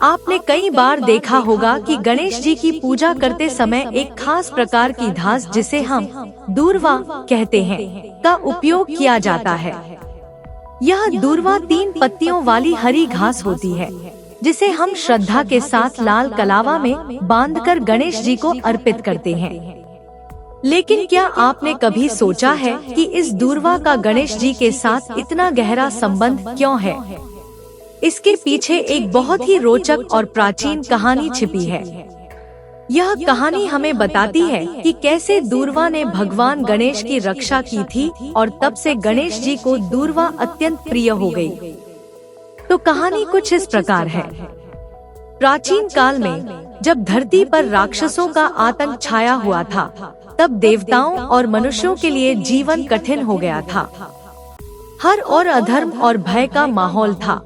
आपने कई बार देखा होगा कि गणेश जी की पूजा करते समय एक खास प्रकार की घास, जिसे हम दूर्वा कहते हैं, का उपयोग किया जाता है। यह दूर्वा 3 पत्तियों वाली हरी घास होती है, जिसे हम श्रद्धा के साथ लाल कलावा में बांधकर गणेश जी को अर्पित करते हैं। लेकिन क्या आपने कभी सोचा है कि इस दूर्वा का गणेश जी के साथ इतना गहरा संबंध क्यों है? इसके पीछे एक बहुत ही रोचक और प्राचीन कहानी छिपी है। यह कहानी हमें बताती है कि कैसे दूर्वा ने भगवान गणेश की रक्षा की थी और तब से गणेश जी को दूर्वा अत्यंत प्रिय हो गई। तो कहानी कुछ इस प्रकार है। प्राचीन काल में जब धरती पर राक्षसों का आतंक छाया हुआ था, तब देवताओं और मनुष्यों के लिए जीवन कठिन हो गया था। हर और अधर्म और भय का माहौल था।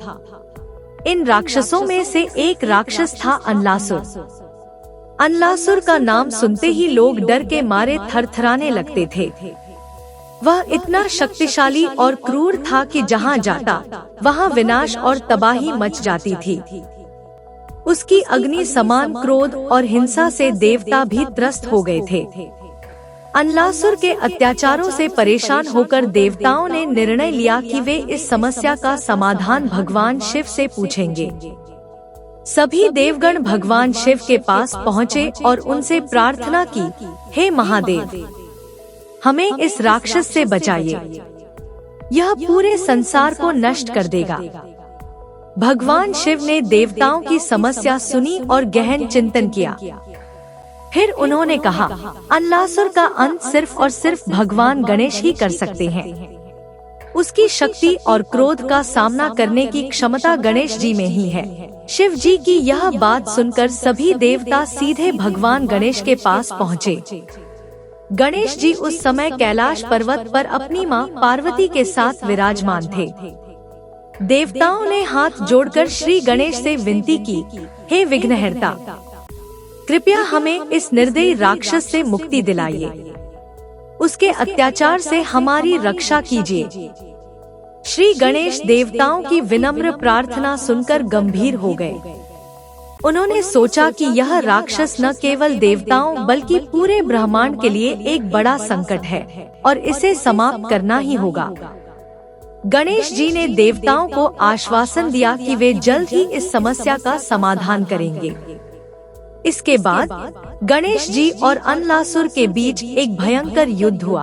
इन राक्षसों में से एक राक्षस था अनलासुर। अनलासुर का नाम सुनते ही लोग डर के मारे थरथराने लगते थे। वह इतना शक्तिशाली और क्रूर था कि जहाँ जाता वहाँ विनाश और तबाही मच जाती थी। उसकी अग्नि समान क्रोध और हिंसा से देवता भी त्रस्त हो गए थे। अनलासुर के अत्याचारों से परेशान होकर देवताओं ने निर्णय लिया कि वे इस समस्या का समाधान भगवान शिव से पूछेंगे। सभी देवगण भगवान शिव के पास पहुँचे और उनसे प्रार्थना की, हे महादेव, हमें इस राक्षस से बचाइए। यह पूरे संसार को नष्ट कर देगा। भगवान शिव ने देवताओं की समस्या सुनी और गहन चिंतन किया। फिर उन्होंने कहा, अनलासुर का अंत सिर्फ और सिर्फ भगवान गणेश ही कर सकते हैं। उसकी शक्ति और क्रोध का सामना करने की क्षमता गणेश जी में ही है। शिव जी की यह बात सुनकर सभी देवता सीधे भगवान गणेश के पास पहुँचे। गणेश जी उस समय कैलाश पर्वत पर अपनी माँ पार्वती के साथ विराजमान थे। देवताओं ने हाथ जोड़कर श्री गणेश से विनती की, हे विघ्नहर्ता, कृपया हमें इस निर्दयी राक्षस से मुक्ति दिलाइए। उसके अत्याचार से हमारी रक्षा कीजिए। श्री गणेश देवताओं की विनम्र प्रार्थना सुनकर गंभीर हो गए। उन्होंने सोचा कि यह राक्षस न केवल देवताओं बल्कि पूरे ब्रह्मांड के लिए एक बड़ा संकट है और इसे समाप्त करना ही होगा। गणेश जी ने देवताओं को आश्वासन दिया कि वे जल्द ही इस समस्या का समाधान करेंगे। इसके बाद गणेश जी और अनलासुर के बीच एक भयंकर युद्ध हुआ।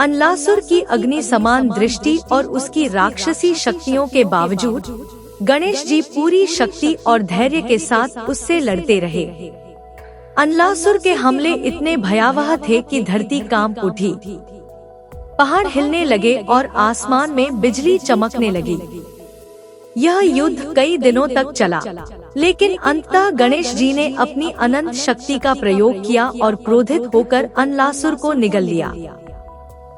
अनलासुर की अग्नि समान दृष्टि और उसकी राक्षसी शक्तियों के बावजूद गणेश जी पूरी शक्ति और धैर्य के साथ उससे लड़ते रहे। अनलासुर के हमले इतने भयावह थे कि धरती कांप उठी, पहाड़ हिलने लगे और आसमान में बिजली चमकने लगी। यह युद्ध कई दिनों तक चला, लेकिन अंततः गणेश जी ने अपनी अनंत शक्ति का प्रयोग किया और क्रोधित होकर अनलासुर को निगल लिया।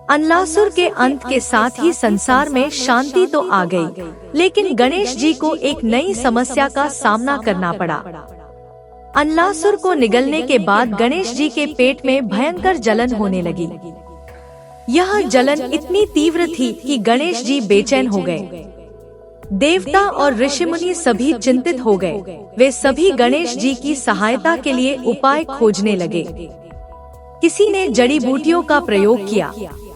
अनलासुर के अंत के साथ ही संसार में शांति तो आ गई, लेकिन गणेश जी को एक नई समस्या का सामना करना पड़ा। अनलासुर को निगलने के बाद गणेश जी के पेट में भयंकर जलन होने लगी। यह जलन इतनी तीव्र थी कि गणेश जी बेचैन हो गए। देवता और ऋषिमुनि सभी चिंतित हो गए। वे सभी गणेश जी की सहायता के लिए उपाय खोजने लगे। किसी ने जड़ी बूटियों का प्रयोग किया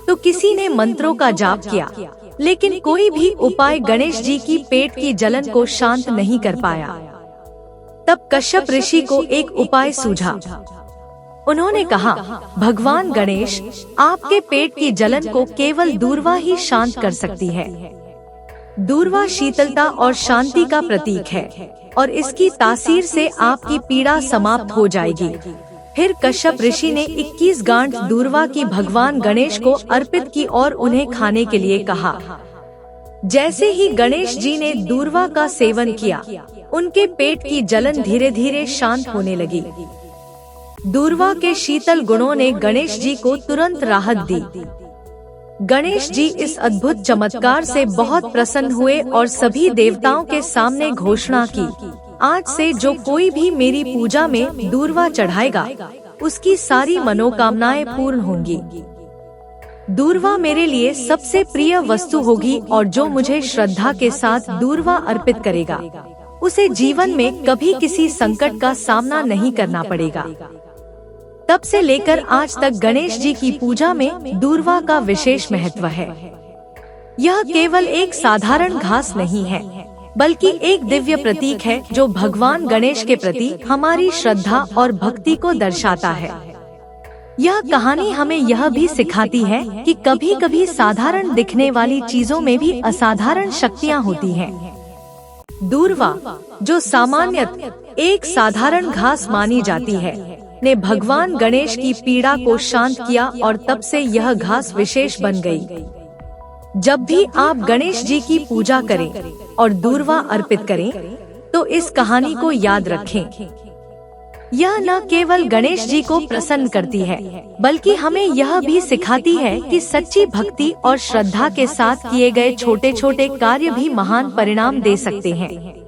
तो किसी ने मंत्रों का जाप किया, लेकिन कोई भी उपाय गणेश जी की पेट की जलन को शांत नहीं कर पाया। तब कश्यप ऋषि को एक उपाय सूझा। उन्होंने कहा, भगवान गणेश, आपके पेट की जलन को केवल दूर्वा ही शांत कर सकती है। दूर्वा शीतलता और शांति का प्रतीक है और इसकी तासीर से आपकी पीड़ा समाप्त हो जाएगी। फिर कश्यप ऋषि ने 21 गांठ दूर्वा की भगवान गणेश को अर्पित की और उन्हें खाने के लिए कहा। जैसे ही गणेश जी ने दूर्वा का सेवन किया, उनके पेट की जलन धीरे धीरे शांत होने लगी। दूर्वा के शीतल गुणों ने गणेश जी को तुरंत राहत दी। गणेश जी इस अद्भुत चमत्कार से बहुत प्रसन्न हुए और सभी देवताओं के सामने घोषणा की, आज से जो कोई भी मेरी पूजा में दूर्वा चढ़ाएगा, उसकी सारी मनोकामनाएं पूर्ण होंगी। दूर्वा मेरे लिए सबसे प्रिय वस्तु होगी और जो मुझे श्रद्धा के साथ दूर्वा अर्पित करेगा, उसे जीवन में कभी किसी संकट का सामना नहीं करना पड़ेगा। तब से लेकर आज तक गणेश जी की पूजा में दूर्वा का विशेष महत्व है। यह केवल एक साधारण घास नहीं है, बल्कि एक दिव्य प्रतीक है जो भगवान गणेश के प्रति हमारी श्रद्धा और भक्ति को दर्शाता है। यह कहानी हमें यह भी सिखाती है कि कभी कभी साधारण दिखने वाली चीजों में भी असाधारण शक्तियाँ होती हैं। दूर्वा, जो सामान्यतः एक साधारण घास मानी जाती है, ने भगवान गणेश की पीड़ा को शांत किया और तब से यह घास विशेष बन गई। जब भी आप गणेश जी की पूजा करें और दूर्वा अर्पित करें, तो इस कहानी को याद रखें। यह न केवल गणेश जी को प्रसन्न करती है, बल्कि हमें यह भी सिखाती है कि सच्ची भक्ति और श्रद्धा के साथ किए गए छोटे छोटे कार्य भी महान परिणाम दे सकते हैं।